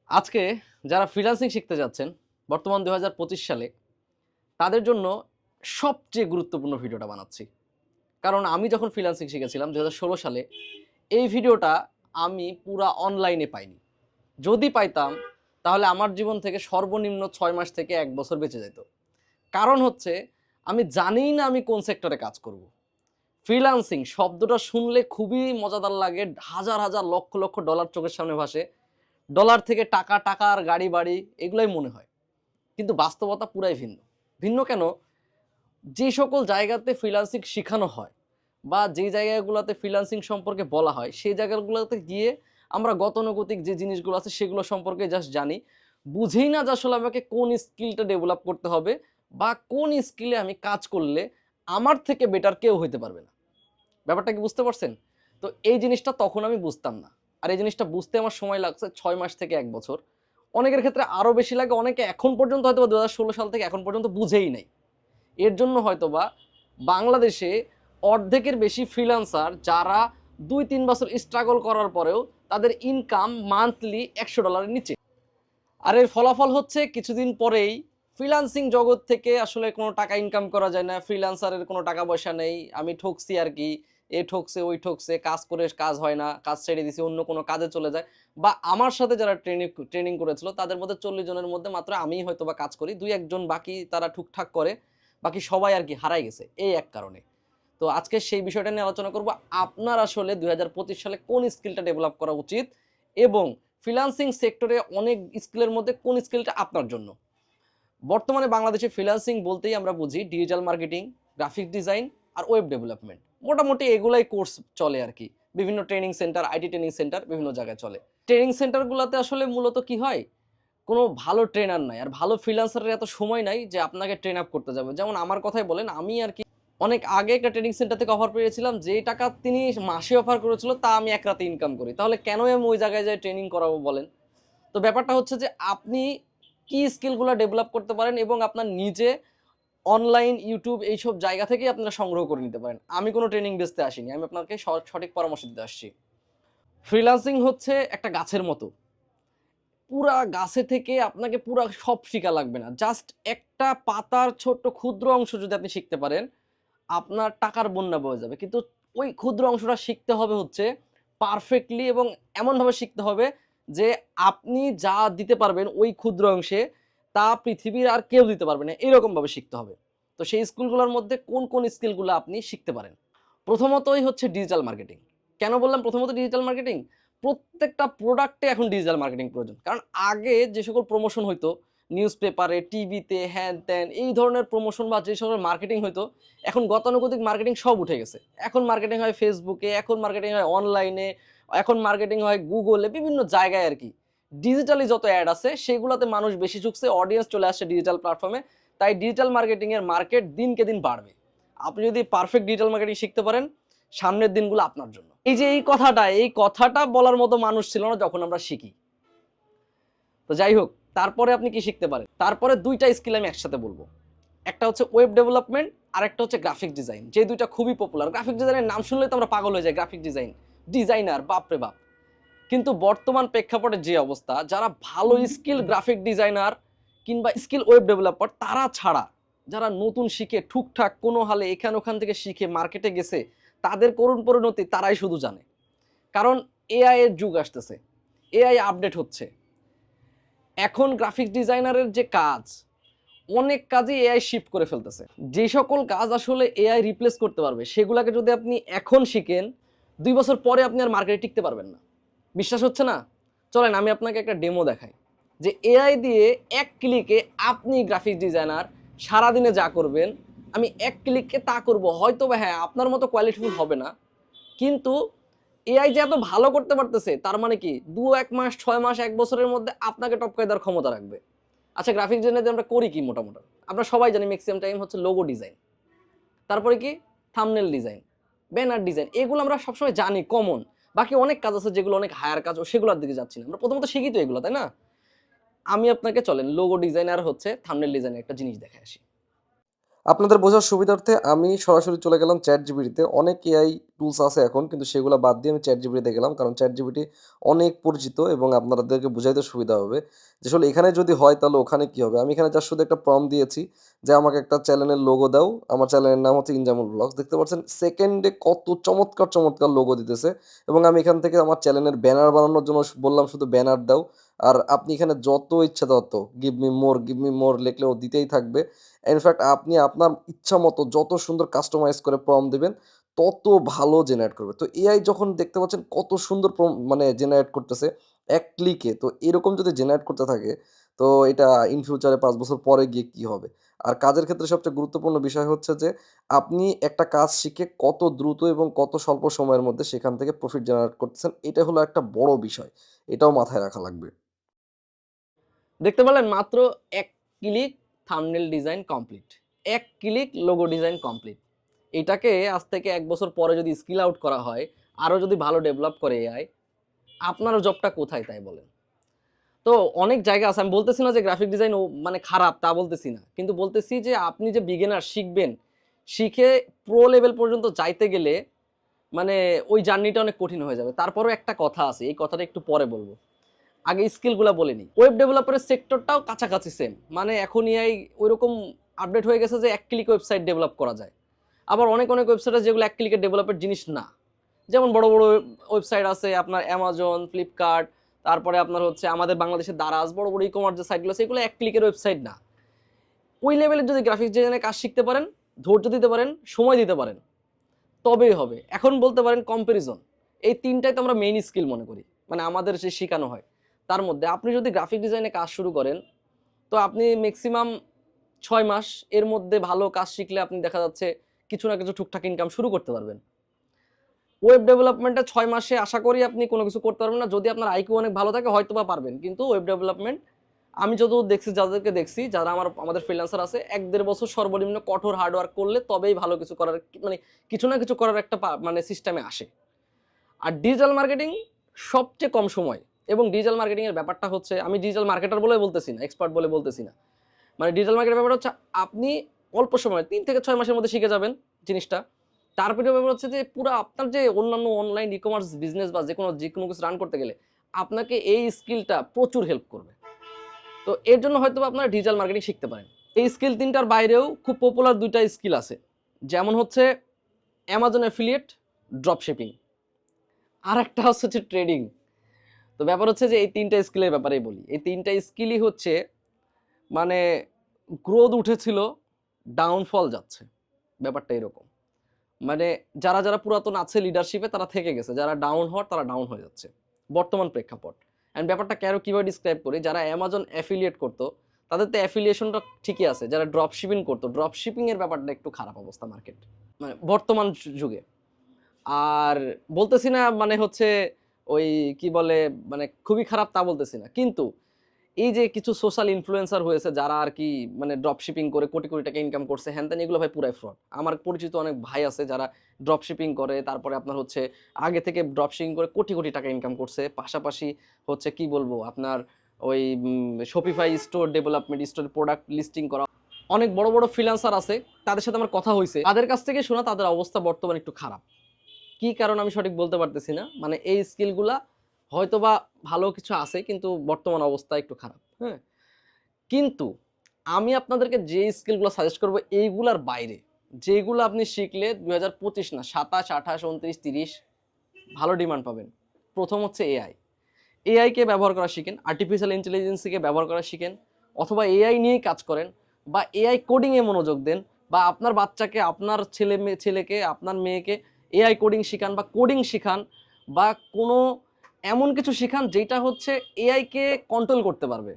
আজকে যারা ফ্রিল্যান্সিং শিখতে যাচ্ছেন বর্তমান ২০২৫ সালে তাদের জন্য সবচেয়ে গুরুত্বপূর্ণ ভিডিওটা বানাচ্ছি। কারণ আমি যখন ফ্রিল্যান্সিং শিখেছিলাম ২০১৬ সালে এই ভিডিওটা আমি পুরা অনলাইনে পাইনি। যদি পাইতাম তাহলে আমার জীবন থেকে সর্বনিম্ন ৬ মাস থেকে ১ বছর বেঁচে যেত। কারণ হচ্ছে আমি জানিই না আমি কোন সেক্টরে কাজ করব। ফ্রিল্যান্সিং শব্দটা শুনলে খুবই মজাদার লাগে, হাজার হাজার লক্ষ লক্ষ ডলার চোখের সামনে ভাসে। ডলার থেকে টাকা, টাকা আর গাড়ি বাড়ি এগুলাই মনে হয়। কিন্তু বাস্তবতা পুরাই ভিন্ন। ভিন্ন কেন? যে সকল জায়গাতে ফ্রিল্যান্সিং শিখানো হয় বা যে জায়গাগুলোতে ফ্রিল্যান্সিং সম্পর্কে বলা হয় সেই জায়গাগুলোতে গিয়ে আমরা গতানুগতিক যে জিনিসগুলো আছে সেগুলো সম্পর্কে জাস্ট জানি, বুঝেই না যে আসলে আমাকে কোন স্কিলটা ডেভেলপ করতে হবে বা কোন স্কিলে আমি কাজ করলে আমার থেকে বেটার কেউ হইতে পারবে না। ব্যাপারটা কি বুঝতে পারছেন? তো এই জিনিসটা তখন আমি বুঝতাম না। আর এই জিনিসটা বুঝতে আমার সময় লাগছে ৬ মাস থেকে ১ বছর। অনেকের ক্ষেত্রে আরও বেশি লাগে, অনেকে এখন পর্যন্ত হয়তোবা ২০১৬ সাল থেকে এখন পর্যন্ত বুঝেই নাই। এর জন্য হয়তোবা বাংলাদেশে অর্ধেকের বেশি ফ্রিল্যান্সার যারা ২-৩ বছর স্ট্রাগল করার পরেও তাদের ইনকাম মান্থলি $১০০ নিচে। আর এর ফলাফল হচ্ছে কিছুদিন পরেই ফ্রিল্যান্সিং জগৎ থেকে আসলে কোনো টাকা ইনকাম করা যায় না, ফ্রিল্যান্সারের কোনো টাকা পয়সা নেই, আমি ঠকছি আর কি, এ ঠকছে ওই ঠকছে, কাজ করে কাজ হয় না, কাজ ছেড়ে দিছি অন্য কোনো কাজে চলে যায়। বা আমার সাথে যারা ট্রেনিং করেছিল তাদের মধ্যে ৪০ জনের মধ্যে মাত্র আমিই হয়তো বা কাজ করি, ২-১ জন বাকি তারা ঠুকঠাক করে, বাকি সবাই আর কি হারাই গেছে এই এক কারণে। তো আজকে সেই বিষয়টা নিয়ে আলোচনা করব, আপনার আসলে ২০২৫ সালে কোন স্কিলটা ডেভেলপ করা উচিত এবং ফ্রিল্যান্সিং সেক্টরে অনেক স্কিলের মধ্যে কোন স্কিলটা আপনার জন্য। বর্তমানে বাংলাদেশে ফ্রিল্যান্সিং বলতেই আমরা বুঝি ডিজিটাল মার্কেটিং, গ্রাফিক ডিজাইন আর ওয়েব ডেভেলপমেন্ট। মোটামুটি এগুলাই কোর্স চলে আর কি। বিভিন্ন training centre, IT training centre বিভিন্ন জায়গায় চলে। ট্রেনিং সেন্টারগুলোতে আসলে মূলত কি হয়, কোনো ভালো ট্রেনার নাই আর ভালো ফ্রিল্যান্সারের এত সময় নাই যে আপনাকে ট্রেন আপ করতে যাবে। যেমন আমার কথাই বলেন, আমি আর কি অনেক আগে একটা ট্রেনিং সেন্টার থেকে অফার পেয়েছিলাম, যেই টাকা তিনি মাসে অফার করেছিল তা আমি এক রাতে ইনকাম করি। তাহলে কেনই আমি ওই জায়গায় যাই ট্রেনিং করাবো বলেন? তো ব্যাপারটা হচ্ছে যে আপনি কি স্কিলগুলো ডেভেলপ করতে পারেন এবং আপনার নিজে অনলাইন, ইউটিউব এইসব জায়গা থেকেই আপনারা সংগ্রহ করে নিতে পারেন। আমি কোনো ট্রেনিং বেচতে আসিনি, আমি আপনাকে সঠিক পরামর্শ দিতে আসছি। ফ্রিল্যান্সিং হচ্ছে একটা গাছের মতো। পুরা গাছে থেকে আপনাকে পুরা সব শিখা লাগবে না। জাস্ট একটা পাতার ছোট্ট ক্ষুদ্র অংশ যদি আপনি শিখতে পারেন, আপনার টাকার বন্যা বয়ে যাবে। কিন্তু ওই ক্ষুদ্র অংশটা শিখতে হবে হচ্ছে পারফেক্টলি এবং এমনভাবে শিখতে হবে যে আপনি যা দিতে পারবেন ওই ক্ষুদ্র অংশে তা পৃথিবীর আর কেউ দিতে পারবে না। এরকমভাবে শিখতে হবে। তো সেই স্কিলগুলোর মধ্যে কোন, কোন স্কিলগুলো আপনি শিখতে পারেন? প্রথমতই হচ্ছে ডিজিটাল মার্কেটিং। কেন বললাম প্রথমত ডিজিটাল মার্কেটিং? প্রত্যেকটা প্রোডাক্টে এখন ডিজিটাল মার্কেটিং প্রয়োজন। কারণ আগে যে সকল প্রমোশন হইতো নিউজ পেপারে, টিভিতে, হ্যান-ত্যান এই ধরনের প্রমোশন বা যে সকল মার্কেটিং হইতো, এখন গতানুগতিক মার্কেটিং সব উঠে গেছে। এখন মার্কেটিং হয় ফেসবুকে, এখন মার্কেটিং হয় অনলাইনে, এখন মার্কেটিং হয় গুগলে, বিভিন্ন জায়গায় আরকি। ডিজিটালি যত অ্যাড আছে সেগুলোতে মানুষ বেশি ঝুঁকছে, অডিয়েন্স চলে আসছে ডিজিটাল প্ল্যাটফর্মে। তাই ডিজিটাল মার্কেটিং এর মার্কেট দিনকে দিন বাড়বে। আপনি যদি পারফেক্ট ডিজিটাল মার্কেটিং শিখতে পারেন, সামনের দিনগুলো আপনার জন্য। এই যে এই কথাটা বলার মতো মানুষ ছিল না যখন আমরা শিখি। তো যাই হোক, তারপরে আপনি কি শিখতে পারেন? তারপরে ২টা স্কিল আমি একসাথে বলবো। একটা হচ্ছে ওয়েব ডেভেলপমেন্ট আর একটা হচ্ছে গ্রাফিক ডিজাইন। যে ২টা খুবই পপুলার। গ্রাফিক ডিজাইনের নাম শুনলেই তো আমরা পাগল হয়ে যাই, গ্রাফিক ডিজাইনার বাপরে বাপ। কিন্তু বর্তমান প্রেক্ষাপটে যে অবস্থা, যারা ভালো স্কিল গ্রাফিক ডিজাইনার কিংবা স্কিল ওয়েব ডেভেলপার তারা ছাড়া যারা নতুন শিখে টুকটাক কোনো হালে এখান ওখান থেকে শিখে মার্কেটে গেছে, তাদের করুণ পরিণতি তারাই শুধু জানে। কারণ এআই এর যুগ আসতেছে, এআই আপডেট হচ্ছে। এখন গ্রাফিক ডিজাইনারের যে কাজ, অনেক কাজই এআই শিফট করে ফেলতেছে। যে সকল কাজ আসলে এআই রিপ্লেস করতে পারবে সেগুলোকে যদি আপনি এখন শিখেন, ২ বছর পরে আপনি আর মার্কেটে টিকতে পারবেন না। বিশ্বাস হচ্ছে না? চলেন আমি আপনাকে একটা ডেমো দেখাই যে এআই দিয়ে এক ক্লিকে আপনি গ্রাফিক ডিজাইনার সারাদিনে যা করবেন আমি এক ক্লিকে তা করব। হয়তো বা হ্যাঁ আপনার মতো কোয়ালিটিফুল হবে না, কিন্তু এআই যে এত ভালো করতে পারতেছে তার মানে কি ২-১ মাস, ৬ মাস, ১ বছরের মধ্যে আপনাকে টপকায় দেওয়ার ক্ষমতা রাখবে। আচ্ছা, গ্রাফিক ডিজাইনার আমরা করি কি মোটামুটি? আমরা সবাই জানি ম্যাক্সিমাম টাইম হচ্ছে লোগো ডিজাইন, তারপরে কি থাম্বনেল ডিজাইন, ব্যানার ডিজাইন, এগুলো আমরা সবসময় জানি কমন। বাকি অনেক কাজ আছে যেগুলো অনেক হায়ার কাজ, সেগুলোর দিকে যাচ্ছি না। আমরা প্রথমত শিখি তো এগুলো, তাই না? আমি আপনাকে চলেন লোগো ডিজাইনার হচ্ছে থাম্বনেল ডিজাইনের একটা জিনিস দেখে আসি। আপনাদের বোঝার সুবিধার্থে আমি সরাসরি চলে গেলাম চ্যাটজিপিটিতে। অনেক এআই টুলস আছে এখন, কিন্তু সেগুলো বাদ দিয়ে আমি চ্যাটজিপিটিতে গেলাম, কারণ চ্যাটজিপিটি অনেক পরিচিত এবং আপনাদেরকে বুঝাইতে সুবিধা হবে যে আসলে এখানে যদি হয় তাহলে ওখানে কি হবে। আমি এখানে জাস্ট শুধু একটা প্রম্পট দিয়েছি যে আমাকে একটা চ্যানেলের লোগো দাও। আমার চ্যানেলের নাম হচ্ছে ইনজামুল ব্লগস। দেখতে পাচ্ছেন সেকেন্ডে কত চমৎকার চমৎকার লোগো দিতেছে, এবং আমি এখান থেকে আমার চ্যানেলের ব্যানার বানানোর জন্য বললাম শুধু ব্যানার দাও। আর আপনি এখানে যত ইচ্ছা তত গিভ মি মোর লিখলে ও দিতেই থাকবে। ইনফ্যাক্ট আপনি আপনার ইচ্ছা মতো যত সুন্দর কাস্টমাইজ করে প্রম্পট দিবেন তত ভালো জেনারেট করবে। তো এআই যখন দেখতে পাচ্ছেন কত সুন্দর মানে জেনারেট করতেছে এক ক্লিকে, তো এরকম যদি জেনারেট করতে থাকে তো এটা ইন ফিউচারে ৫ বছর পরে গিয়ে কি হবে? আর কাজের ক্ষেত্রে সবচেয়ে গুরুত্বপূর্ণ বিষয় হচ্ছে যে আপনি একটা কাজ শিখে কত দ্রুত এবং কত স্বল্প সময়ের মধ্যে সেখান থেকে প্রফিট জেনারেট করতেছেন, এটা হলো একটা বড় বিষয়। এটাও মাথায় রাখা লাগবে। দেখতে পেলেন মাত্র ১ click thumbnail design complete. ১ click logo design complete. এটাকে আজ থেকে ১ বছর পরে যদি স্কিল আউট করা হয়, আরো যদি ভালো ডেভেলপ করে এআই, আপনার জবটা কোথায় তাই বলেন? তো অনেক জায়গা আছে। আমি বলতেছি না যে গ্রাফিক ডিজাইন মানে খারাপ তা বলতেছি না। কিন্তু বলতেছি যে আপনি যে বিগিনার শিখবেন, শিখে প্রো লেভেল পর্যন্ত যাইতে গেলে মানে ওই জার্নিটা অনেক কঠিন হয়ে যাবে। তারপরেও একটা কথা আছে, এই কথাটা একটু পরে বলব। আগে স্কিলগুলা বলে নিই। ওয়েব ডেভেলপারের সেক্টরটাও কাছাকাছি সেম। মানে এখন এআই ঐরকম আপডেট হয়ে গেছে যে এক ক্লিক ওয়েবসাইট ডেভেলপ করা যায়। আবার অনেক ওয়েবসাইট আছে যেগুলো এক ক্লিকে ডেভেলপের জিনিস না। যেমন বড় ওয়েবসাইট আছে আপনার অ্যামাজন, ফ্লিপকার্ট, তারপরে আপনার হচ্ছে আমাদের বাংলাদেশের দারাজ, বড় ই-কমার্স যে সাইটগুলো আছে এগুলো এক ক্লিকের ওয়েবসাইট না। ওই লেভেলের যদি গ্রাফিক্স ডিজাইনের কাজ শিখতে পারেন, ধৈর্য দিতে পারেন, সময় দিতে পারেন, তবেই হবে। এখন বলতে পারেন কম্প্যারিজন। এই ৩ টাই তো আমরা মেইন স্কিল মনে করি। মানে আমাদের যে শিখানো হয়। তার মধ্যে আপনি যদি গ্রাফিক ডিজাইনে কাজ শুরু করেন, তো আপনি মেক্সিমাম ৬ মাস এর মধ্যে ভালো কাজ শিখলে আপনি দেখা যাচ্ছে কিছু না কিছু টুকটাক ইনকাম শুরু করতে পারবেন। ওয়েব ডেভেলপমেন্টে ৬ মাসে আশা করি আপনি কোনো কিছু করতে পারবেন না। যদি আপনার আইকিউ অনেক ভালো থাকে হয়তোবা পারবেন। কিন্তু ওয়েব ডেভেলপমেন্ট আমি যতদূর দেখছি, যাদেরকে দেখছি, যারা আমাদের ফ্রিল্যান্সার আছে ১-১.৫ বছর সর্বনিম্ন কঠোর হার্ড ওয়ার্ক করলে তবেই ভালো কিছু করার মানে কিছু না কিছু করার একটা মানে সিস্টেমে আসে। আর ডিজিটাল মার্কেটিং সবচেয়ে কম সময়, এবং ডিজিটাল মার্কেটিং এর ব্যাপারটা হচ্ছে, আমি ডিজিটাল মার্কেটার বলে বলতেছি না, এক্সপার্ট বলে বলতেছি না। মানে ডিজিটাল মার্কেটের ব্যাপারটা হচ্ছে আপনি অল্প সময় ৩ থেকে ৬ মাসের মধ্যে শিখে যাবেন জিনিসটা। তারপরে ব্যাপার হচ্ছে যে পুরা আপনার যে অন্যান্য অনলাইন ই-কমার্স বিজনেস বা যেকোনো কিছু রান করতে গেলে আপনাকে এই স্কিলটা প্রচুর হেল্প করবে। তো এর জন্য হয়তোবা আপনারা ডিজিটাল মার্কেটিং শিখতে পারেন। এই স্কিল ৩ টার বাইরেও খুব পপুলার ২ টা স্কিল আছে। যেমন হচ্ছে Amazon অ্যাফিলিয়েট, ড্রপ শিপিং। আরেকটা হচ্ছে ট্রেডিং। তো ব্যাপার হচ্ছে যে এই ৩ টা স্কিলের ব্যাপারেই বলি। এই ৩ টা স্কিলই হচ্ছে মানে গ্রোথ উঠেছিল, ডাউনফল যাচ্ছে। ব্যাপারটা এরকম। মানে যারা পুরাতন আছে লিডারশিপে তারা থেকে গেছে। যারা ডাউন হওয়ার তারা ডাউন হয়ে যাচ্ছে। বর্তমান প্রেক্ষাপট। অ্যান্ড ব্যাপারটা কিভাবে ডিসক্রাইব করি, যারা Amazon অ্যাফিলিয়েট করতো তাদের তো অ্যাফিলিয়েশনটা ঠিকই আছে। যারা ড্রপ শিপিং করতো, ড্রপ শিপিং এর ব্যাপারটা একটু খারাপ অবস্থা মার্কেট। মানে বর্তমান যুগে। আর বলতেছি না মানে হচ্ছে ওই কি বলে মানে খুবই খারাপ তা বলতেছি না। কিন্তু এই যে কিছু সোশ্যাল ইনফ্লুয়েন্সার হয়েছে যারা আর কি মানে ড্রপ শিপিং করে কোটি টাকা ইনকাম করছে হ্যান ত্যান, এগুলো ভাই পুরাই ফ্রড। আমার পরিচিত অনেক ভাই আছে যারা ড্রপ শিপিং করে, তারপরে আপনার হচ্ছে আগে থেকে ড্রপ শিপিং করে কোটি টাকা ইনকাম করছে। পাশাপাশি হচ্ছে কি বলবো আপনার ওই Shopify store development, store product listing করা, অনেক বড় ফ্রিল্যান্সার আছে, তাদের সাথে আমার কথা হয়েছে, তাদের কাছ থেকে শোনা তাদের অবস্থা বর্তমানে একটু খারাপ। কি কারণ আমি সঠিক বলতে পারতেছি না। মানে এই স্কিলগুলা হয়তোবা ভালো কিছু আছে কিন্তু বর্তমান অবস্থা একটু খারাপ। হ্যাঁ, কিন্তু আমি আপনাদেরকে যে স্কিলগুলো সাজেস্ট করবো এইগুলার বাইরে, যেগুলো আপনি শিখলে ২০২৫ না ২৭, ২৮, ২৯, ৩০ ভালো ডিমান্ড পাবেন। প্রথম হচ্ছে এআইকে ব্যবহার করা শিখেন, আর্টিফিশিয়াল ইন্টেলিজেন্সকে ব্যবহার করা শিখেন, অথবা এআই নিয়েই কাজ করেন, বা এআই কোডিংয়ে মনোযোগ দেন, বা আপনার বাচ্চাকে, আপনার ছেলেকে, আপনার মেয়েকে এআই কোডিং শিখান বা কোডিং শিখান, বা কোনো এমন কিছু শিখান যেটা হচ্ছে এআইকে কন্ট্রোল করতে পারবে।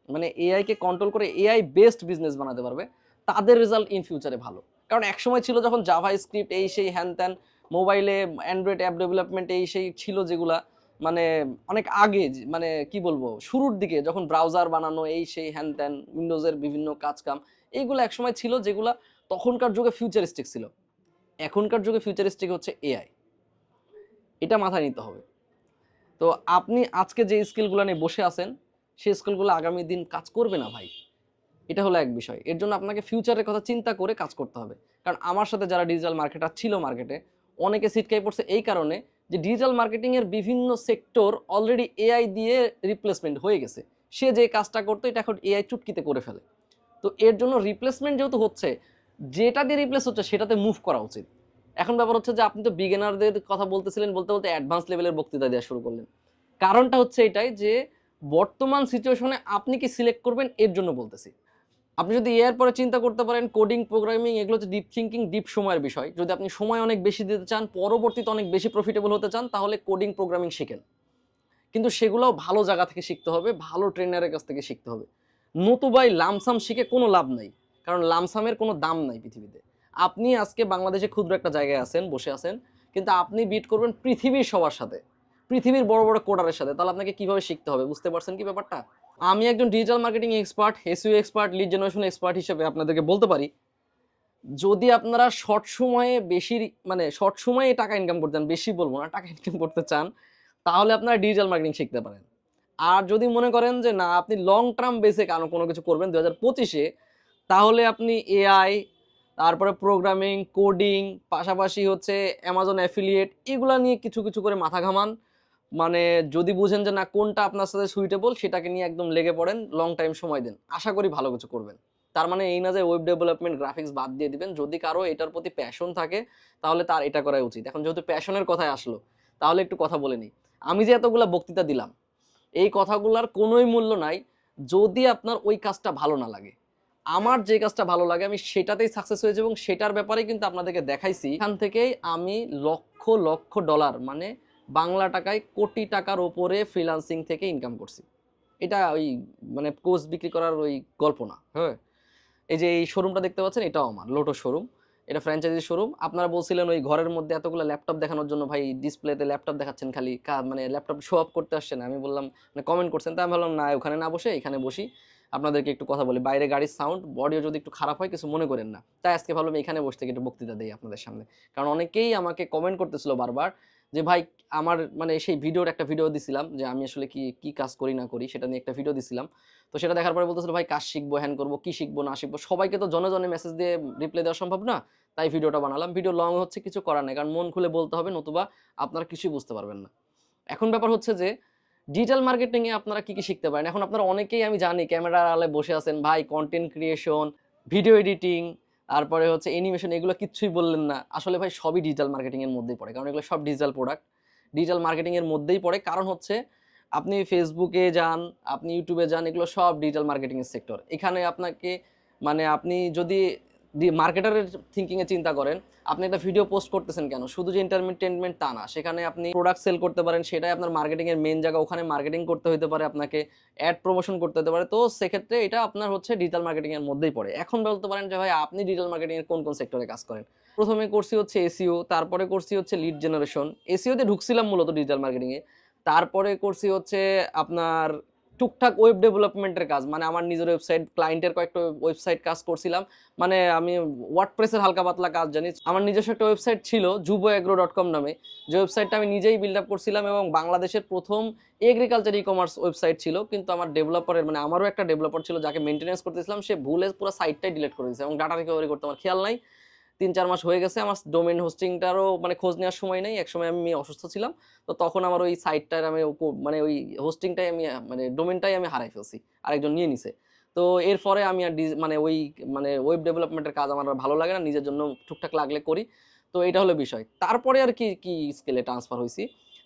মানে এআইকে কন্ট্রোল করে এআই বেসড বিজনেস বানাতে পারবে। তাদের রেজাল্ট ইন ফিউচারে ভালো। কারণ একসময় ছিল যখন জাভা স্ক্রিপ্ট এই সেই হ্যান ত্যান, মোবাইলে অ্যান্ড্রয়েড অ্যাপ ডেভেলপমেন্ট এই সেই ছিল যেগুলা, মানে অনেক আগে মানে কি বলবো শুরুর দিকে যখন ব্রাউজার বানানো এই সেই হ্যান ত্যান, উইন্ডোজের বিভিন্ন কাজ কাম, এইগুলো একসময় ছিল যেগুলা তখনকার যুগে ফিউচারিস্টিক ছিল। এখনকার যুগে ফিউচারিস্টিক হচ্ছে এআই। এটা মাথায় নিতে হবে। তো আপনি আজকে যে স্কিলগুলো নিয়ে বসে আছেন সেই স্কিলগুলো আগামী দিন কাজ করবে না ভাই। এটা হলো এক বিষয়। এর জন্য আপনাকে ফিউচারের কথা চিন্তা করে কাজ করতে হবে। কারণ আমার সাথে যারা ডিজিটাল মার্কেটার ছিল মার্কেটে, অনেকে ছিটকাই পড়ছে এই কারণে যে ডিজিটাল মার্কেটিংয়ের বিভিন্ন সেক্টর অলরেডি এআই দিয়ে রিপ্লেসমেন্ট হয়ে গেছে। সে যে কাজটা করতো এটা এখন এআই চুটকিতে করে ফেলে। তো এর জন্য রিপ্লেসমেন্ট যেহেতু হচ্ছে, যেটা দিয়ে রিপ্লেস হচ্ছে সেটাতে মুভ করা উচিত। এখন ব্যাপার হচ্ছে যে আপনি তো বিগিনারদের কথা বলতেছিলেন, বলতে বলতে অ্যাডভান্স লেভেলের বক্তৃতা দেওয়া শুরু করলেন। কারণটা হচ্ছে এটাই যে বর্তমান সিচুয়েশনে আপনি কি সিলেক্ট করবেন এর জন্য বলতেছি। আপনি যদি এর পরে চিন্তা করতে পারেন কোডিং, প্রোগ্রামিং এগুলো হচ্ছে ডিপ থিঙ্কিং, ডিপ সময়ের বিষয়। যদি আপনি সময় অনেক বেশি দিতে চান, পরবর্তীতে অনেক বেশি প্রফিটেবল হতে চান, তাহলে কোডিং, প্রোগ্রামিং শিখেন। কিন্তু সেগুলোও ভালো জায়গা থেকে শিখতে হবে, ভালো ট্রেনারের কাছ থেকে শিখতে হবে। নতুবা এই লামসাম শিখে কোনো লাভ নাই, কারণ লামসামের কোনো দাম নাই পৃথিবীতে। আপনি আজকে বাংলাদেশে ক্ষুদ্র একটা জায়গায় আছেন, বসে আছেন, কিন্তু আপনি বিট করবেন পৃথিবীর সবার সাথে, পৃথিবীর বড় বড় কোডারের সাথে। তাহলে আপনাকে কিভাবে শিখতে হবে, বুঝতে পারছেন কি ব্যাপারটা? আমি একজন digital marketing expert, SEO expert, lead generation expert হিসেবে আপনাদেরকে বলতে পারি, যদি আপনারা শর্ট সময়ে বেশি মানে শর্ট সময়ে টাকা ইনকাম করতে চান, বেশি বলবো না, টাকা ইনকাম করতে চান, তাহলে আপনারা ডিজিটাল মার্কেটিং শিখতে পারেন। আর যদি মনে করেন যে না, আপনি লং টার্ম বেসে কোনো কিছু করবেন 2025-এ, তাহলে আপনি এআই, তারপরে প্রোগ্রামিং, কোডিং, পাশাপাশি হচ্ছে অ্যামাজন অ্যাফিলিয়েট, এগুলা নিয়ে কিছু কিছু করে মাথা ঘামান। মানে যদি বুঝেন যে না কোনটা আপনার সাথে সুইটেবল, সেটাকে নিয়ে একদম লেগে পড়েন, লং টাইম সময় দেন, আশা করি ভালো কিছু করবেন। তার মানে এই না যে ওয়েব ডেভেলপমেন্ট, গ্রাফিক্স বাদ দিয়ে দিবেন। যদি কারো এটার প্রতি প্যাশন থাকে তাহলে তার এটা করাই উচিত। এখন যেহেতু প্যাশনের কথায় আসলো, তাহলে একটু কথা বলে নিই। আমি যে এতগুলা বক্তৃতা দিলাম, এই কথাগুলোর কোনোই মূল্য নাই যদি আপনার ওই কাজটা ভালো না লাগে। আমার যে কাজটা ভালো লাগে আমি সেটাতেই সাকসেস হয়েছে, এবং সেটার ব্যাপারে কিন্তু আপনাদেরকে দেখাইছি। এখান থেকেই আমি লক্ষ লক্ষ ডলার, মানে বাংলা টাকায় কোটি টাকার ওপরে ফ্রিল্যান্সিং থেকে ইনকাম করছি। এটা ওই মানে কোর্স বিক্রি করার ওই গল্প না। হ্যাঁ, এই যে এই শোরুমটা দেখতে পাচ্ছেন, এটাও আমার লোটো শোরুম। এটা ফ্র্যাঞ্চাইজি শোরুম। আপনারা বলছিলেন ওই ঘরের মধ্যে এতগুলো ল্যাপটপ দেখানোর জন্য, ভাই ডিসপ্লেতে ল্যাপটপ দেখাচ্ছেন খালি, মানে ল্যাপটপ শো অফ করতে আসছেন। আমি বললাম, মানে কমেন্ট করছেন, তাই আমি ভাবলাম না, ওখানে না বসে এখানে বসি, আপনাদেরকে একটু কথা বলি। বাইরে গাড়ির সাউন্ড, অডিও যদি একটু খারাপ হয় কিছু মনে করেন না। তাই আজকে ভাবলাম এখানে বসে থেকে একটু বক্তৃতা দিই আপনাদের সামনে। কারণ অনেকেই আমাকে কমেন্ট করতেছিল বারবার যে ভাই, আমার মানে সেই ভিডিওর একটা ভিডিও দিছিলাম যে আমি আসলে কি কি কাজ করি না করি, সেটা নিয়ে একটা ভিডিও দিছিলাম। তো সেটা দেখার পরে বলতেছিল ভাই কাজ শিখবো, হ্যান করবো, কি শিখবো না শিখবো, সবাইকে তো জনে জনে মেসেজ দিয়ে রিপ্লাই দেওয়া সম্ভব না। তাই ভিডিওটা বানালাম। ভিডিও লং হচ্ছে, কিছু করার নেই, কারণ মন খুলে বলতে হবে, নতুবা আপনারা কিছুই বুঝতে পারবেন না। এখন ব্যাপার হচ্ছে যে ডিজিটাল মার্কেটিং এ আপনারা কি কি শিখতে পারেন। এখন আপনারা অনেকেই আমি জানি ক্যামেরার আড়ালে বসে আছেন, ভাই কন্টেন্ট ক্রিয়েশন, ভিডিও এডিটিং, তারপরে হচ্ছে অ্যানিমেশন, এগুলো কিচ্ছুই বললেন না। আসলে ভাই সবই ডিজিটাল মার্কেটিং এর মধ্যেই পড়ে, কারণ এগুলো সব ডিজিটাল প্রোডাক্ট, ডিজিটাল মার্কেটিং এর মধ্যেই পড়ে। কারণ হচ্ছে আপনি ফেসবুকে যান, আপনি ইউটিউবে যান, এগুলো সব ডিজিটাল মার্কেটিং এর সেক্টর। এখানে আপনাকে মানে আপনি যদি মার্কেটারের থিঙ্কিং এ চিন্তা করেন, আপনি একটা ভিডিও পোস্ট করতেছেন কেন, শুধু যে এন্টারটেনমেন্ট তা না, সেখানে আপনি প্রোডাক্ট সেল করতে পারেন, সেটাই আপনার মার্কেটিং এর মেন জায়গা। ওখানে মার্কেটিং করতে হতে পারে, আপনাকে অ্যাড প্রমোশন করতে হতে পারে। তো সেক্ষেত্রে এটা আপনার হচ্ছে ডিজিটাল মার্কেটিং এর মধ্যেই পড়ে। এখন বলতে পারেন যে ভাই আপনি ডিজিটাল মার্কেটিং এর কোন কোন সেক্টরে কাজ করেন। প্রথমে করছি হচ্ছে এসইও, তারপরে করছি হচ্ছে লিড জেনারেশন। এসইও তে ঢুকছিলাম মূলত ডিজিটাল মার্কেটিং এ। তারপরে করছি হচ্ছে আপনার টুকটাক ওয়েব ডেভেলপমেন্টের কাজ, মানে আমার নিজের ওয়েবসাইট, ক্লায়েন্টের কয়েকটা ওয়েবসাইট কাজ করছিলাম। মানে আমি ওয়ার্ডপ্রেসের হালকা পাতলা কাজ জানি। আমার নিজস্ব একটা ওয়েবসাইট ছিল juboagro.com নামে, যে ওয়েবসাইটটা আমি নিজেই বিল্ড আপ করছিলাম, এবং বাংলাদেশের প্রথম এগ্রিকালচার ই কমার্স ওয়েবসাইট ছিল। কিন্তু আমার ডেভেলপারের, মানে আমারও একটা ডেভেলপার ছিল যাকে মেনটেন্যান্স করতেছিলাম, সে ভুলে পুরো সাইটটাই ডিলিট করে দিয়েছে, এবং ডাটা রিকভারি করতে আমার খেয়াল নাই। ৩-৪ মাস হয়ে গেছে। আমার ডোমেইন হোস্টিংটারও মানে খোঁজ নেওয়ার সময় নেই। একসময় আমি অসুস্থ ছিলাম। তো তখন আমার ওই সাইটটার আমি মানে ওই হোস্টিংটাই আমি মানে ডোমেইনটাই আমি হারাই ফেলছি। আরেকজন নিয়ে নিছে। তো এরপরে আমি আর মানে ওই মানে ওয়েব ডেভেলপমেন্টের কাজ আমার আর ভালো লাগে না। নিজের জন্য টুকটাক লাগলে করি। তো এটা হলো বিষয়। তারপরে আর কি স্কেলে ট্রান্সফার হইছি।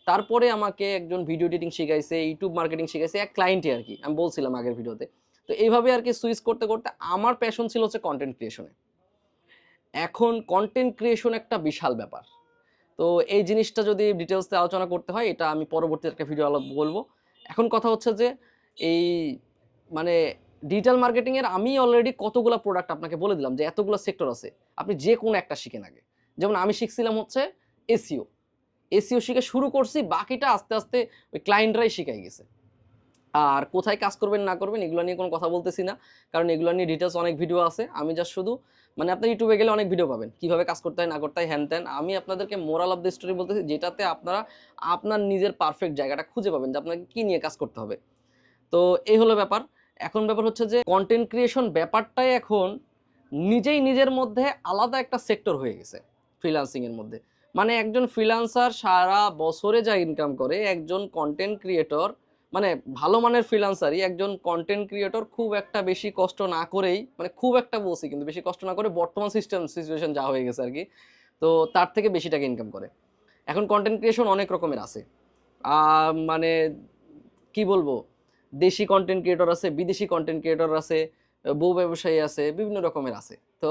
তারপরে আমাকে একজন ভিডিও এডিটিং শিখাইছে, ইউটিউব মার্কেটিং শিখাইছে, এক ক্লায়েন্টই আরকি। আমি বলছিলাম আগের ভিডিওতে। তো এইভাবে আরকি সুইচ করতে, করতে আমার প্যাশন ছিল হচ্ছে কনটেন্ট ক্রিয়েশনে। এখন কনটেন্ট ক্রিয়েশন একটা বিশাল ব্যাপার। তো এই জিনিসটা যদি ডিটেইলসে আলোচনা করতে হয়, এটা আমি পরবর্তী একটা ভিডিও বলবো। এখন কথা হচ্ছে যে এই মানে ডিজিটাল মার্কেটিং এর আমি অলরেডি কতগুলা প্রোডাক্ট আপনাকে বলে দিলাম যে এতগুলো সেক্টর আছে। আপনি যে কোনো একটা শিখেন আগে। যেমন আমি শিখছিলাম হচ্ছে এসইও। এসইও শিখে শুরু করছি, বাকিটা আস্তে, আস্তে ওই ক্লায়েন্টরাই শিখাই গেছে। আর কোথায় কাজ করবেন না করবেন এগুলো নিয়ে কোনো কথা বলতেছি না, কারণ এগুলো নিয়ে ডিটেলস অনেক ভিডিও আছে। আমি জাস্ট শুধু মানে আপনি ইউটিউবে গেলে অনেক ভিডিও পাবেন কিভাবে কাজ করতে হয় না করতে হয়, হ্যান ত্যান। আমি আপনাদেরকে মোরাল অফ দ্য স্টোরি বলতেছি, যেটাতে আপনারা আপনার নিজের পারফেক্ট জায়গাটা খুঁজে পাবেন যে আপনাকে কি নিয়ে কাজ করতে হবে। তো এই হলো ব্যাপার। এখন ব্যাপার হচ্ছে যে কন্টেন্ট ক্রিয়েশন ব্যাপারটাই এখন নিজেই নিজের মধ্যে আলাদা একটা সেক্টর হয়ে গেছে ফ্রিল্যান্সিং এর মধ্যে। মানে একজন ফ্রিল্যান্সার সারা বছরে যা ইনকাম করে, একজন কন্টেন্ট ক্রিয়েটর মানে ভালো মানের ফ্রিল্যান্সারই একজন কন্টেন্ট ক্রিয়েটর খুব একটা বেশি কষ্ট না করেই, মানে খুব একটা বলছি কিন্তু বেশি কষ্ট না করে, বর্তমান সিচুয়েশন যা হয়ে গেছে আর কি, তো তার থেকে বেশি টাকা ইনকাম করে। এখন কন্টেন্ট ক্রিয়েশন অনেক রকমের আছে, মানে কি বলবো, দেশি কন্টেন্ট ক্রিয়েটর আছে, বিদেশি কন্টেন্ট ক্রিয়েটর আছে, বউ ব্যবসায়ী আছে, বিভিন্ন রকমের আছে। তো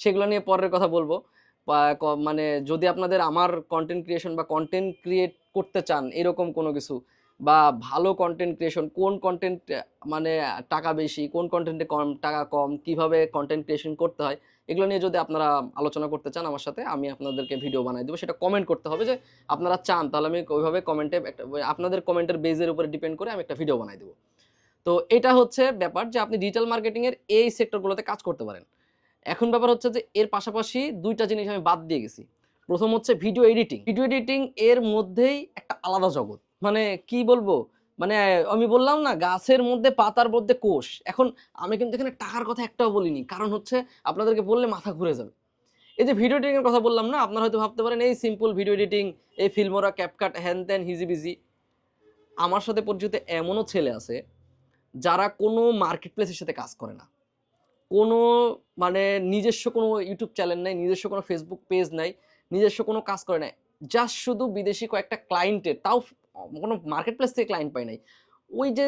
সেগুলো নিয়ে পরের কথা বলবো। মানে যদি আপনাদের আমার কন্টেন্ট ক্রিয়েশন বা কন্টেন্ট ক্রিয়েট করতে চান এরকম কোনো কিছু, বা ভালো কন্টেন্ট ক্রিয়েশন, কোন কন্টেন্ট মানে টাকা বেশি, কোন কন্টেন্টে কম টাকা কম, কিভাবে কন্টেন্ট ক্রিয়েশন করতে হয়, এগুলো নিয়ে যদি আপনারা আলোচনা করতে চান আমার সাথে, আমি আপনাদেরকে ভিডিও বানাই দেবো। সেটা কমেন্ট করতে হবে যে আপনারা চান, তাহলে আমি ওইভাবে কমেন্টে একটা, আপনাদের কমেন্টের বেজের উপরে ডিপেন্ড করে আমি একটা ভিডিও বানাই দেবো। তো এটা হচ্ছে ব্যাপার যে আপনি ডিজিটাল মার্কেটিং এর এই সেক্টরগুলোতে কাজ করতে পারেন। এখন ব্যাপার হচ্ছে যে এর পাশাপাশি দুইটা জিনিস আমি বাদ দিয়ে গেছি। প্রথম হচ্ছে ভিডিও এডিটিং। ভিডিও এডিটিং এর মধ্যেই একটা আলাদা জগৎ, মানে কি বলবো, মানে আমি বললাম না গাছের মধ্যে পাতার মধ্যে কোষ। এখন আমি কিন্তু এখানে টাকার কথা একটাও বলিনি, কারণ হচ্ছে আপনাদেরকে বললে মাথা ঘুরে যাবে। এই যে ভিডিও এডিটিং এর কথা বললাম না, আপনারা হয়তো ভাবতে পারেন এই সিম্পল ভিডিও এডিটিং, এই ফিল্মোরা, ক্যাপকাট, হ্যান ত্যান, হিজিবিজি। আমার সাথে পরিচিত এমনও ছেলে আছে যারা কোনো মার্কেট প্লেসের সাথে কাজ করে না, কোনো মানে নিজস্ব কোনো ইউটিউব চ্যানেল নাই, নিজস্ব কোনো ফেসবুক পেজ নাই, নিজস্ব কোনো কাজ করে নাই, জাস্ট শুধু বিদেশি কয়েকটা ক্লায়েন্টের, তাও কোনো মার্কেট প্লেস থেকে ক্লায়েন্ট পায় নাই। ওই যে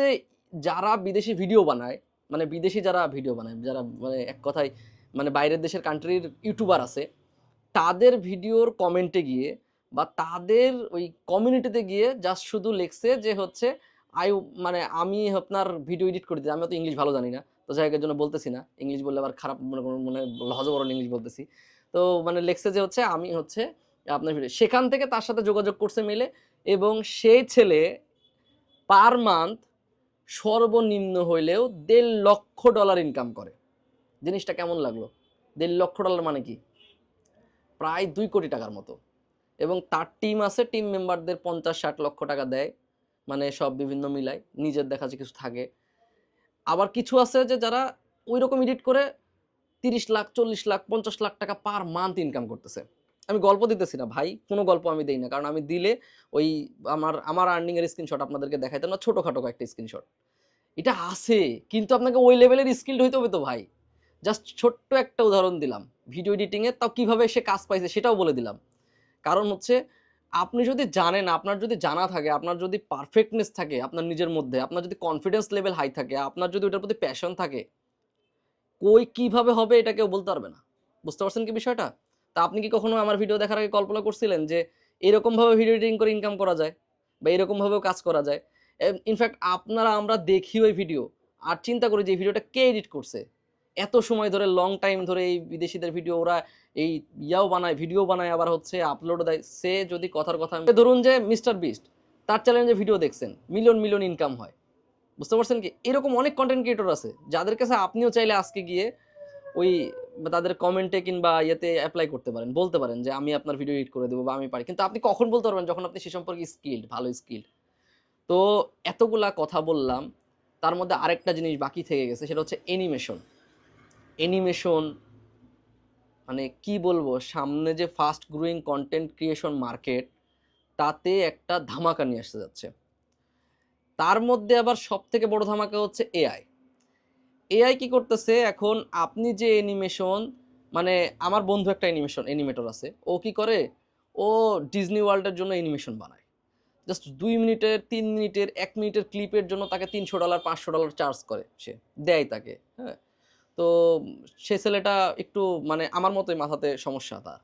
যারা বিদেশি ভিডিও বানায়, মানে বিদেশি যারা ভিডিও বানায়, যারা মানে এক কথায় মানে বাইরের দেশের কান্ট্রির ইউটিউবার আছে, তাদের ভিডিওর কমেন্টে গিয়ে বা তাদের ওই কমিউনিটিতে গিয়ে জাস্ট শুধু লিখছে যে হচ্ছে আই, মানে আমি আপনার ভিডিও এডিট করে দিই। আমি তো ইংলিশ ভালো জানি না, তো জায়গার জন্য বলতেছি না, ইংলিশ বললে আবার খারাপ মনে মনে হজবরল ইংলিশ বলতেছি। তো মানে লেখছে যে হচ্ছে আমি হচ্ছে আপনার ভিডিও, সেখান থেকে তার সাথে যোগাযোগ করছে মিলে, এবং সেই ছেলে পার মান্থ সর্বনিম্ন হইলেও $1.5 লক্ষ ইনকাম করে। জিনিসটা কেমন লাগলো? $1.5 লক্ষ মানে কি, প্রায় 2 কোটি টাকার মতো। এবং তার টিম আছে, টিম মেম্বারদের 50-60 লক্ষ টাকা দেয়, মানে সব বিভিন্ন মিলায়, নিজের দেখা যে কিছু থাকে। আবার কিছু আছে যে যারা ওই রকম এডিট করে 30 লাখ, 40 লাখ, 50 লাখ টাকা পার মান্থ ইনকাম করতেছে। আমি গল্প দিতেছি না ভাই, কোনো গল্প আমি দেই না, কারণ আমি দিলে ওই আমার আমার আর্নিং এর স্ক্রিনশট আপনাদেরকে দেখাইতাম না, ছোটখাটো একটা স্ক্রিনশট। এটা আছে, কিন্তু আপনাকে ওই লেভেলের স্কিলড হইতে হবে তো ভাই। জাস্ট ছোট্ট একটা উদাহরণ দিলাম ভিডিও এডিটিং এর, তাও কিভাবে সে কাজ পাইছে সেটাও বলে দিলাম। কারণ হচ্ছে আপনি যদি জানেন, আপনার যদি জানা থাকে, আপনার যদি পারফেক্টনেস থাকে আপনার নিজের মধ্যে, আপনার যদি কনফিডেন্স লেভেল হাই থাকে, আপনার যদি ওটার প্রতি প্যাশন থাকে, কই কিভাবে হবে এটা কেউ বলতে পারবে না। বুঝতে পারছেন কি বিষয়টা? তা আপনি কি কখনো আমার ভিডিও দেখার আগে কল্পনা করছিলেন যে এরকম ভাবে ভিডিও এডিটিং করে ইনকাম করা যায়, বা এরকম ভাবেও কাজ করা যায়? ইনফ্যাক্ট আপনারা, আমরা দেখি ওই ভিডিও আর চিন্তা করি যে এই ভিডিওটা কে এডিট করছে, এত সময় ধরে লং টাইম ধরে এই বিদেশিদের ভিডিও ওরা এই ইয়াও বানায়, ভিডিও বানায়, আবার হচ্ছে আপলোড দেয়। সে যদি কথার কথা ধরুন যে মিস্টার বিস্ট, তার চ্যালেঞ্জে ভিডিও দেখছেন, মিলিয়ন মিলিয়ন ইনকাম হয়। বুঝতে পারছেন কি? এরকম অনেক কন্টেন্ট ক্রিয়েটর আছে যাদের কাছে আপনিও চাইলে আজকে গিয়ে ওই তাদের কমেন্টে কিংবা ইয়েতে অ্যাপ্লাই করতে পারেন, বলতে পারেন যে আমি আপনার ভিডিও এডিট করে দেবো বা আমি পারি। কিন্তু আপনি কখন বলতে পারবেন? যখন আপনি সে সম্পর্কে স্কিলড, ভালো স্কিলড। তো এতগুলা কথা বললাম, তার মধ্যে আরেকটা জিনিস বাকি থেকে গেছে, সেটা হচ্ছে অ্যানিমেশন। অ্যানিমেশন মানে কি বলবো, সামনে যে fast growing content creation market, তাতে একটা ধামাকা নিয়ে আসতে যাচ্ছে। তার মধ্যে আবার সবথেকে বড় ধামাকা হচ্ছে এআই। এআই কি করতেছে এখন, আপনি যে অ্যানিমেশন, মানে আমার বন্ধু একটা অ্যানিমেটর আছে, ও কি করে, ও ডিজনি ওয়ার্ল্ডের জন্য অ্যানিমেশন বানায়। জাস্ট 2 মিনিটের, 3 মিনিটের, 1 মিনিটের ক্লিপের জন্য তাকে $300, $500 চার্জ করে, সে দেয় তাকে, হ্যাঁ। তো সে ছেলেটা একটু মানে আমার মতোই, মাথাতে সমস্যা তার।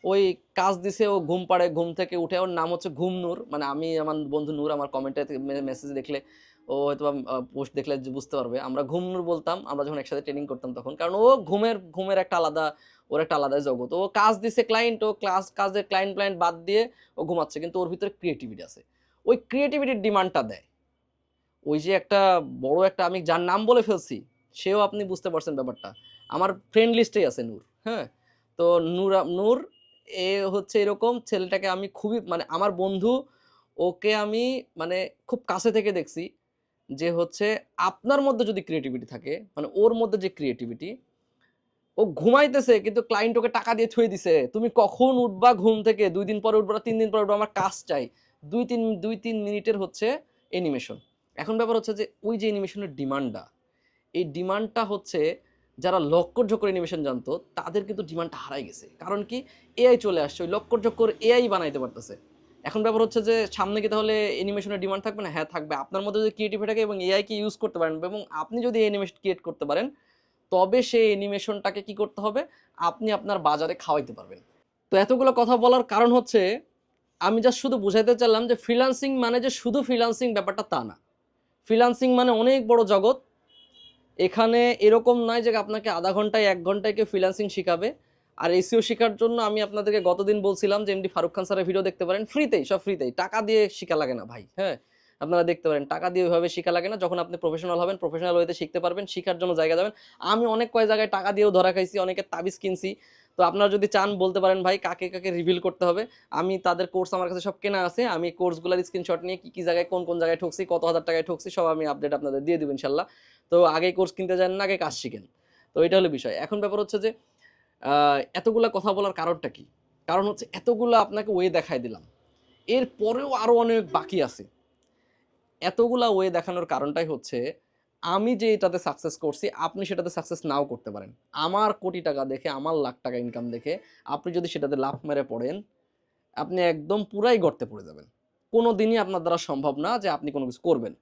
ওই কাজ দিছে, ও ঘুম পাড়ে, ঘুম থেকে উঠে, ওর নাম হচ্ছে ঘুম নূর, মানে আমি, আমার বন্ধু নূর আমার কমেন্টে মেসেজ দেখলে, ও হয়তো পোস্ট দেখলে যে বুঝতে পারবে, আমরা ঘুম নূর বলতাম আমরা যখন একসাথে ট্রেনিং করতাম তখন, কারণ ও ঘুমের একটা আলাদা, ওর একটা আলাদা জগৎ। ও কাজ দিছে ক্লায়েন্ট, ও কাজের ক্লায়েন্ট বাদ দিয়ে ও ঘুমাচ্ছে, কিন্তু ওর ভিতরে ক্রিয়েটিভিটি আছে। ওই ক্রিয়েটিভিটির ডিমান্ডটা দেয় ওই যে একটা বড় একটা, আমি যার নাম বলে ফেলছি, সেও, আপনি বুঝতে পারছেন ব্যাপারটা, আমার ফ্রেন্ড লিস্টেই আছে নূর, হ্যাঁ। তো নূর এ হচ্ছে এরকম ছেলেটাকে আমি খুবই, মানে আমার বন্ধু, ওকে আমি মানে খুব কাছে থেকে দেখছি যে হচ্ছে আপনার মধ্যে যদি ক্রিয়েটিভিটি থাকে, মানে ওর মধ্যে যে ক্রিয়েটিভিটি, ও ও ঘুমাইতেছে কিন্তু ক্লায়েন্ট ওকে টাকা দিয়ে থুয়ে দিছে, তুমি কখন উঠবা ঘুম থেকে, 2 দিন পরে উঠবা, 3 দিন পরে উঠবা, আমার কাজ চাই। 2-3 মিনিটের হচ্ছে অ্যানিমেশন। এখন ব্যাপার হচ্ছে যে ওই যে অ্যানিমেশনের ডিমান্ডটা, এই ডিমান্ডটা হচ্ছে যারা লক্কর-ঝক্কর অ্যানিমেশন জানতো তাদের কিন্তু ডিমান্ডটা হারাই গেছে। কারণ কি? এআই চলে আসছে। ওই লক্কর-ঝক্কর এআই বানাইতে পারতেছে। এখন ব্যাপার হচ্ছে যে সামনে কি তাহলে অ্যানিমেশনের ডিমান্ড থাকবে না? হ্যাঁ, থাকবে। আপনার মধ্যে যদি ক্রিয়েটিভিটি থাকে এবং এআই কে ইউজ করতে পারেন এবং আপনি যদি অ্যানিমেশন ক্রিয়েট করতে পারেন, তবে সেই অ্যানিমেশনটাকে কি করতে হবে? আপনি আপনার বাজারে খাওয়াইতে পারবেন। তো এতগুলো কথা বলার কারণ হচ্ছে আমি জাস্ট শুধু বুঝাইতে চাইলাম যে ফ্রিল্যান্সিং মানে যে শুধু ফ্রিল্যান্সিং ব্যাপারটা তা না। ফ্রিল্যান্সিং মানে অনেক বড় জগৎ। এখানে এরকম নয় যে আপনাকে আধা ঘন্টায় 1 ঘন্টায় কেউ ফ্রিল্যান্সিং শিখাবে। আর এসইও শিখার জন্য আমি আপনাদেরকে গতদিন বলছিলাম যে এমডি ফারুক খান স্যারের ভিডিও দেখতে পারেন। ফ্রিতেই, সব ফ্রিতেই। টাকা দিয়ে শিখা লাগে না ভাই, হ্যাঁ? আপনারা দেখতে পারেন। টাকা দিয়ে ওইভাবে শিখা লাগে না। যখন আপনি প্রফেশনাল হবেন, প্রফেশনাল ওয়েতে শিখতে পারবেন, শিখার জন্য জায়গা যাবেন। আমি অনেক কয় জায়গায় টাকা দিয়েও ধরা খাইছি, অনেকের তাবিজ কিনছি। তো আপনারা যদি চান বলতে পারেন ভাই কাকে, কাকে রিভিল করতে হবে। আমি তাদের কোর্স আমার কাছে সব কেনা আছে। আমি কোর্সগুলার স্ক্রিনশট নিয়ে কি জায়গায় কোন জায়গায় ঠকছি, কত হাজার টাকায় ঠকছি সব আমি আপডেট আপনাদের দিয়ে দিব ইনশাআল্লাহ। তো আগে কোর্স কিনতে যান না, আগে কাজ শিখেন। তো এটা হলো বিষয়। এখন ব্যাপার হচ্ছে যে এতগুলা কথা বলার কারণটা কি? কারণ হচ্ছে এতগুলা আপনাকে ওয়ে দেখায় দিলাম। এরপরেও আরো অনেক বাকি আছে। এতগুলা ওয়ে দেখানোর কারণটাই হচ্ছে আমি যে এটাতে সাকসেস করছি, আপনি সেটাতে সাকসেস নাও করতে পারেন। আমার কোটি টাকা দেখে, আমার লাখ টাকা ইনকাম দেখে আপনি যদি সেটাতে লাফ মেরে পড়েন, আপনি একদম পুরাই গর্তে পড়ে যাবেন। কোনোদিনই আপনার দ্বারা সম্ভব না যে আপনি কোনো কিছু করবেন।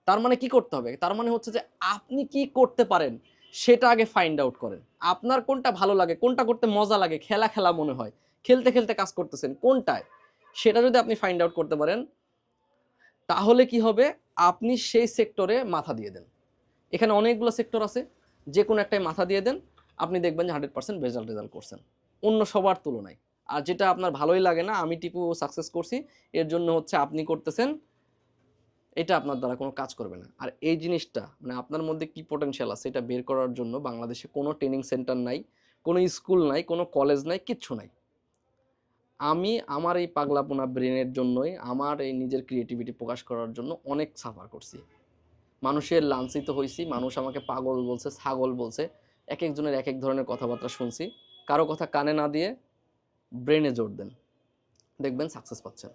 তার মানে কি করতে হবে? তার মানে হচ্ছে যে আপনি কি করতে পারেন সেটা আগে ফাইন্ড আউট করেন। আপনার কোনটা ভালো লাগে, কোনটা করতে মজা লাগে, খেলা মনে হয়। খেলতে, খেলতে কাজ করতেছেন কোনটায়? সেটা যদি আপনি ফাইন্ড আউট করতে পারেন, তাহলে কি হবে? আপনি সেই সেক্টরে মাথা দিয়ে দেন। এখানে অনেকগুলো সেক্টর আছে। যেকোনো একটায় মাথা দিয়ে দেন। আপনি দেখবেন যে 100% রেজাল্ট করছেন। অন্য সবার তুলনায়। আর যেটা আপনার ভালোই লাগে না, আমি টিপু সাকসেস করছি, এর জন্য হচ্ছে আপনি করতেছেন, এটা আপনার দ্বারা কোনো কাজ করবে না। আর এই জিনিসটা মানে আপনার মধ্যে কি পটেনশিয়াল আছে এটা বের করার জন্য বাংলাদেশে কোনো ট্রেনিং সেন্টার নাই, কোনো স্কুল নাই, কোনো কলেজ নাই, কিচ্ছু নাই। আমি আমার এই পাগলাপোনা ব্রেনের জন্যই, আমার এই নিজের ক্রিয়েটিভিটি প্রকাশ করার জন্য অনেক সাফার করছি। মানুষের লাঞ্ছিত হইছি, মানুষ আমাকে পাগল বলছে, ছাগল বলছে। একেকজনের একেক ধরনের কথাবার্তা শুনছি। কারো কথা কানে না দিয়ে ব্রেনে জোর দেন। দেখবেন সাকসেস পাচ্ছেন।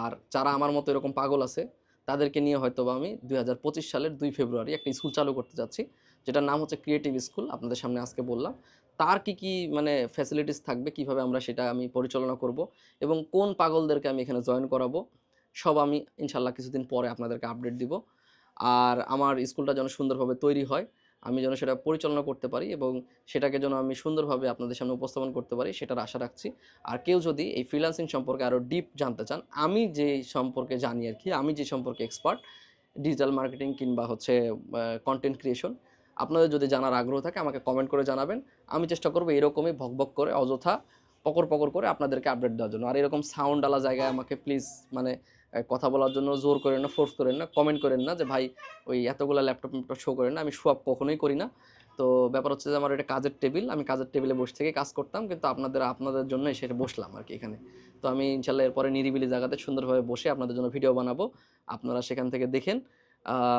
আর যারা আমার মতো এরকম পাগল আছে তাদেরকে নিয়ে হয়তোবা আমি 2025 সালের 2 ফেব্রুয়ারি একটা স্কুল চালু করতে যাচ্ছি, যেটার নাম হচ্ছে ক্রিয়েটিভ স্কুল। আপনাদের সামনে আজকে বললাম। তার কি মানে ফ্যাসিলিটিস থাকবে, কিভাবে আমরা সেটা আমি পরিচালনা করব এবং কোন পাগলদেরকে আমি এখানে জয়েন করাবো, সব আমি ইনশাআল্লাহ কিছুদিন পরে আপনাদেরকে আপডেট দিব। আর আমার স্কুলটা যেন সুন্দরভাবে তৈরি হয়, আমি যেন সেটা পরিচালনা করতে পারি এবং সেটাকে যেন আমি সুন্দরভাবে আপনাদের সামনে উপস্থাপন করতে পারি, সেটার আশা রাখছি। আর কেউ যদি এই ফ্রিল্যান্সিং সম্পর্কে আরও ডিপ জানতে চান, আমি যে সম্পর্কে জানি আরকি, আমি যে সম্পর্কে এক্সপার্ট, ডিজিটাল মার্কেটিং কিংবা হচ্ছে কনটেন্ট ক্রিয়েশন, আপনাদের যদি জানার আগ্রহ থাকে আমাকে কমেন্ট করে জানাবেন। আমি চেষ্টা করব এরকমই ভকভক করে অযথা পকর করে আপনাদেরকে আপডেট দেওয়ার জন্য। আর এরকম সাউন্ডওয়ালা জায়গায় আমাকে প্লিজ মানে কথা বলার জন্য জোর করেন না, ফোর্স করেন না, কমেন্ট করেন না যে ভাই ওই এতগুলো ল্যাপটপ শো করেন না। আমি শো আপ কখনোই করি না। তো ব্যাপার হচ্ছে যে আমার এটা কাজের টেবিল, আমি কাজের টেবিলে বসে থেকে কাজ করতাম, কিন্তু আপনাদের জন্যই সেটা বসলাম আর কি এখানে। তো আমি ইনশাল্লাহ এরপরে নিরিবিলি জায়গাতে সুন্দরভাবে বসে আপনাদের জন্য ভিডিও বানাবো, আপনারা সেখান থেকে দেখেন।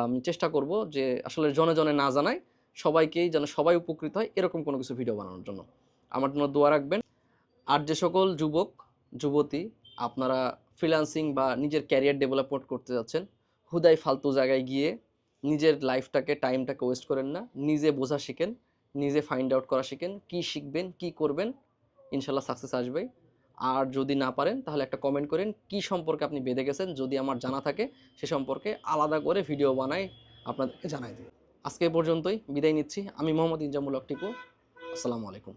আমি চেষ্টা করব যে আসলে জনে জনে না জানাই, সবাইকেই যেন সবাই উপকৃত হয় এরকম কোনো কিছু ভিডিও বানানোর জন্য আমার জন্য দোয়া রাখবেন। আর যে সকল যুবক যুবতী আপনারা ফ্রিল্যান্সিং বা নিজের ক্যারিয়ার ডেভেলপমেন্ট করতে যাচ্ছেন, হুদাই ফালতু জায়গায় গিয়ে নিজের লাইফটাকে টাইমটাকে ওয়েস্ট করেন না, নিজে বোঝা শিখেন, নিজে ফাইন্ড আউট করা শিখেন, কি শিখবেন কি করবেন, ইনশাল্লাহ সাকসেস আসবেই। আর যদি না পারেন তাহলে একটা কমেন্ট করেন কি সম্পর্কে আপনি বেঁধে গেছেন, যদি আমার জানা থাকে সে সম্পর্কে আলাদা করে ভিডিও বানাই আপনাদেরকে জানাই দেব। আজকে এ পর্যন্তই বিদায় নিচ্ছি। আমি মোহাম্মদ ইনজামুল হক টিপু। আসসালামু আলাইকুম।